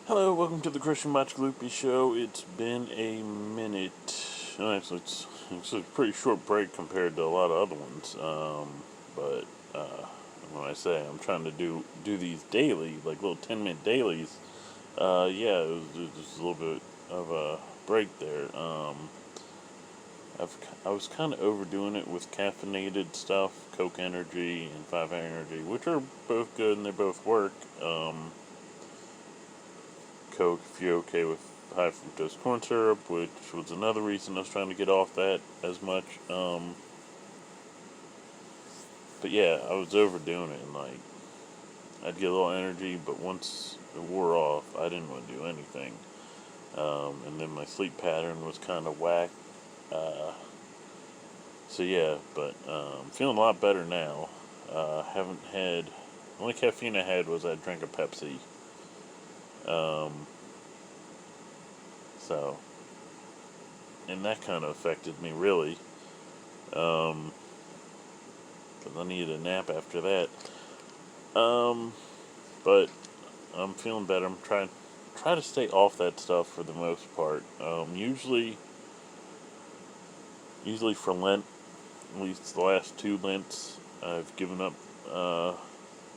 Hello, welcome to the Christian Match Loopy Show. It's been a minute. No, actually, it's a pretty short break compared to a lot of other ones. But when I say I'm trying to do these daily, like little 10-minute dailies, yeah, it was a little bit of a break there. I was kind of overdoing it with caffeinated stuff, Coke Energy and 5 Hour Energy, which are both good and they both work. Coke if you're okay with high fructose corn syrup, which was another reason I was trying to get off that as much. But yeah, I was overdoing it, and like I'd get a little energy, but once it wore off, I didn't want to do anything. And then my sleep pattern was kind of whack. Uh, so yeah, but feeling a lot better now. Haven't had only caffeine I had was I drank a Pepsi. Um, so and that kind of affected me really. Um, because I needed a nap after that. Um, but I'm feeling better. I'm try to stay off that stuff for the most part. Usually for Lent, at least the last 2 Lents, I've given up uh,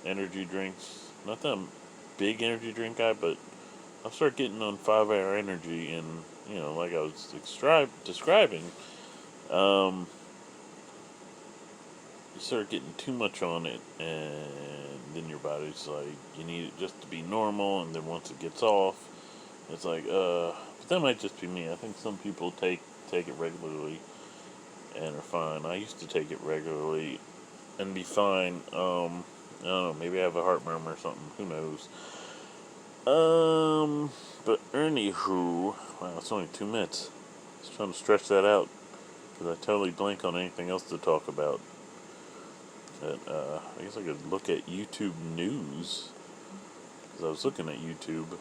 energy drinks. Not that I'm a big energy drink guy, but I'll start getting on 5 Hour Energy, and like I was describing, um, you start getting too much on it, and then your body's like, you need it just to be normal, and then once it gets off, it's like, but that might just be me. I think some people take it regularly and are fine. I used to take it regularly and be fine. I don't know, maybe I have a heart murmur or something, who knows. But anywho, wow, it's only 2 minutes. Just trying to stretch that out, because I totally blank on anything else to talk about. That, I guess I could look at YouTube news, because I was looking at YouTube.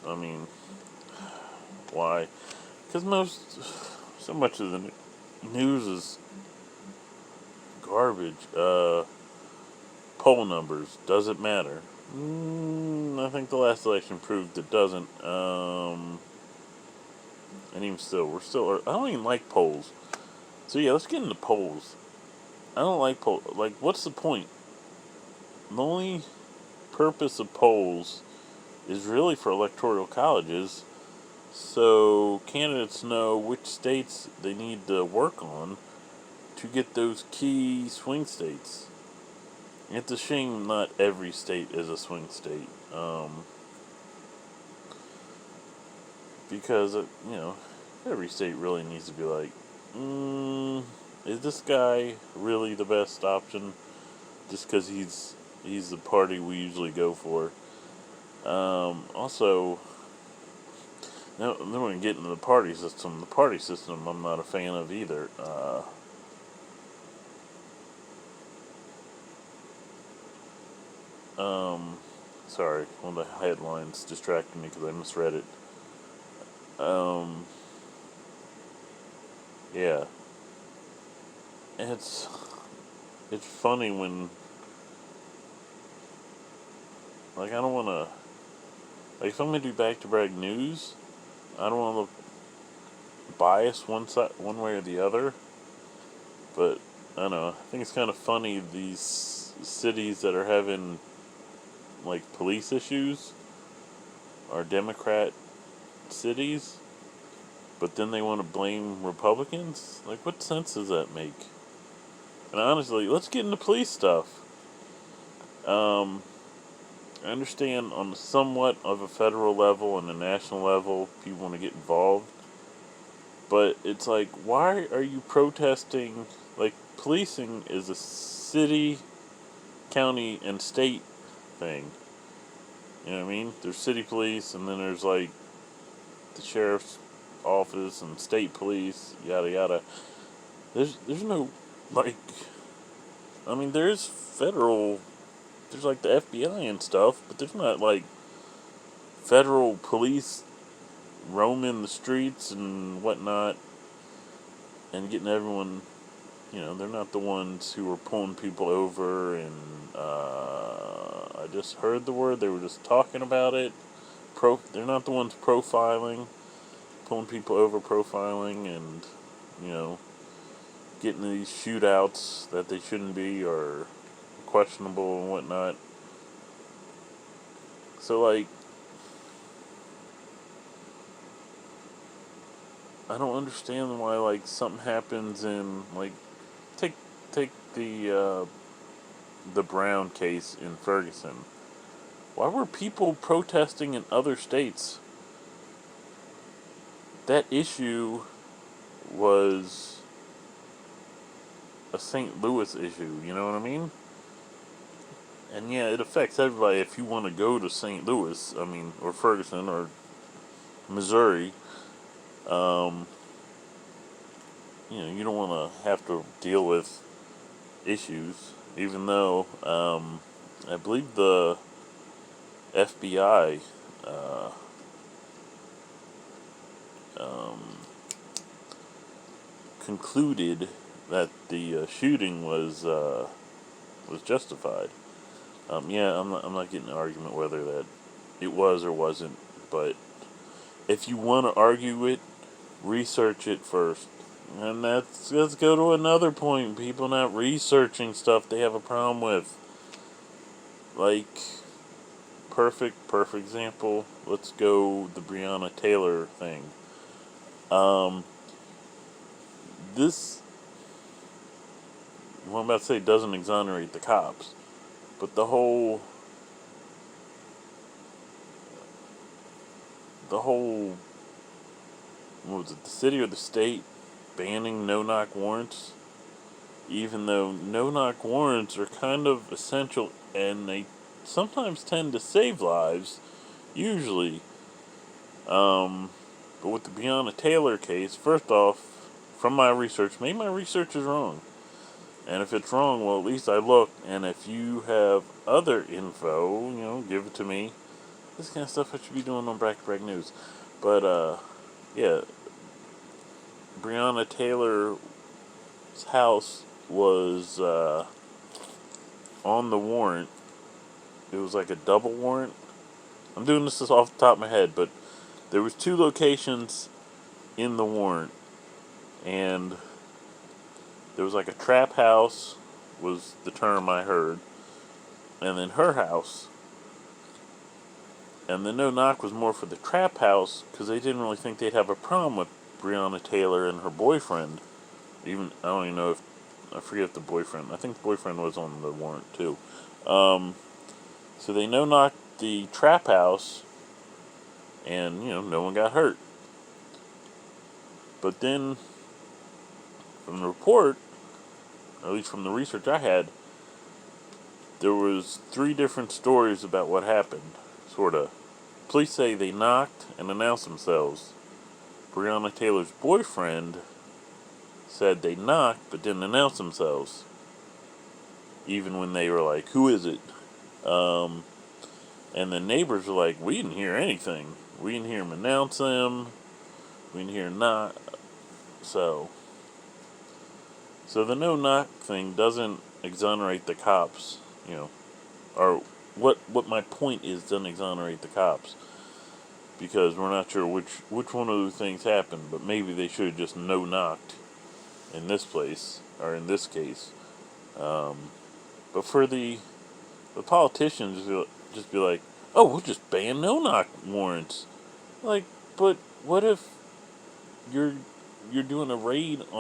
I mean, why? Because so much of the news is garbage. Poll numbers, does it matter? I think the last election proved it doesn't. And even still, I don't even like polls. So yeah, let's get into polls. I don't like polls. Like, what's the point? The only purpose of polls is really for electoral colleges, so candidates know which states they need to work on to get those key swing states. It's a shame not every state is a swing state, because every state really needs to be like, is this guy really the best option? Just because he's the party we usually go for. Also, now then we're gonna get into the party system. The party system, I'm not a fan of either. Um, Sorry, one of the headlines distracted me because I misread it. Um, yeah, it's it's funny when, like, I don't want to, like, if I'm gonna do back to back news, I don't want to look biased one side, one way or the other. But I don't know. I think it's kind of funny, these cities that are having like police issues are Democrat cities, but then they want to blame Republicans. Like, what sense does that make? And honestly, let's get into police stuff. Um, I understand on somewhat of a federal level and a national level, people want to get involved, but it's like, why are you protesting? Like, policing is a city, county, and state thing. You know what I mean? There's city police, and then there's like the sheriff's office and state police, yada yada. There's no, like, I mean, there's federal, there's like the FBI and stuff, but there's not like federal police roaming the streets and whatnot and getting everyone. They're not the ones who are pulling people over and just heard the word. They were just talking about it. They're not the ones profiling, pulling people over, profiling, and you know, getting these shootouts that they shouldn't be or questionable and whatnot. So like, I don't understand why like something happens in like take the Brown case in Ferguson. Why were people protesting in other states? That issue was a St. Louis issue, you know what I mean? And yeah, it affects everybody if you want to go to St. Louis, I mean, or Ferguson, or Missouri. Um, you don't want to have to deal with issues, even though I believe the FBI um, concluded that the shooting was justified. Yeah, I'm not getting an argument whether that it was or wasn't, but if you want to argue it, research it first. And let's go to another point. People not researching stuff they have a problem with. Like, perfect example. Let's go the Breonna Taylor thing. This, what I'm about to say, doesn't exonerate the cops, but the whole what was it, the city or the state banning no-knock warrants, even though no-knock warrants are kind of essential and they sometimes tend to save lives, usually. But with the Breonna Taylor case, first off, from my research, maybe my research is wrong. And if it's wrong, well, at least I looked. And if you have other info, give it to me. This kind of stuff I should be doing on Bracket Break News. But, yeah, Breonna Taylor's house was on the warrant. It was like a double warrant. I'm doing this off the top of my head, but there was 2 locations in the warrant, and there was like a trap house, was the term I heard, and then her house. And the no-knock was more for the trap house, because they didn't really think they'd have a problem with Breonna Taylor and her boyfriend. Even, I don't even know if, I forget the boyfriend. I think the boyfriend was on the warrant too. So they no-knocked the trap house, and, no one got hurt. But then, from the report, at least from the research I had, there was 3 different stories about what happened, sort of. Police say they knocked and announced themselves. Breonna Taylor's boyfriend said they knocked but didn't announce themselves, even when they were like, "Who is it?" And the neighbors were like, "We didn't hear anything. We didn't hear him announce them. We didn't hear knock." So the no-knock thing doesn't exonerate the cops, or what my point is, doesn't exonerate the cops, because we're not sure which one of those things happened, but maybe they should have just no-knocked in this place, or in this case. But for the politicians, just be like, "Oh, we'll just ban no-knock warrants." Like, but what if you're doing a raid